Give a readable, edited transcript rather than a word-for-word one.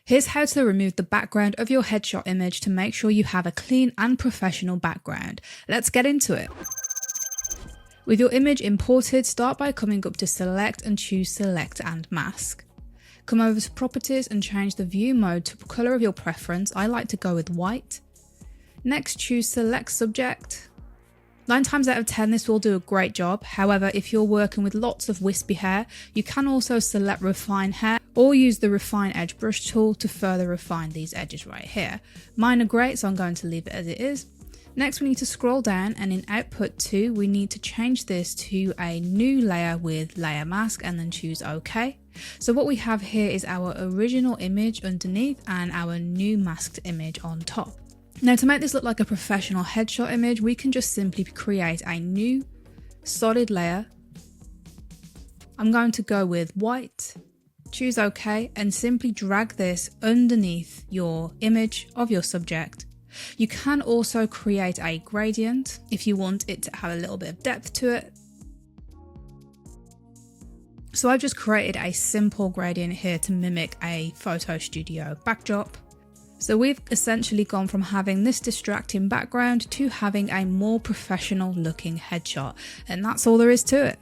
Here's how to remove the background of your headshot image to make sure you have a clean and professional background. Let's get into it. With your image imported, start by coming up to Select and choose Select and Mask. Come over to Properties and change the view mode to colour of your preference. I like to go with white. Next, choose Select Subject. 9 times out of 10 this will do a great job. However, if you're working with lots of wispy hair, you can also select Refine Hair or use the Refine Edge Brush tool to further refine these edges right here. Mine are great, so I'm going to leave it as it is. Next, we need to scroll down, and in Output 2 we need to change this to a new layer with Layer Mask and then choose OK. So what we have here is our original image underneath and our new masked image on top. Now, to make this look like a professional headshot image, we can just simply create a new solid layer. I'm going to go with white, choose OK, and simply drag this underneath your image of your subject. You can also create a gradient if you want it to have a little bit of depth to it. So I've just created a simple gradient here to mimic a photo studio backdrop. So we've essentially gone from having this distracting background to having a more professional looking headshot, and that's all there is to it.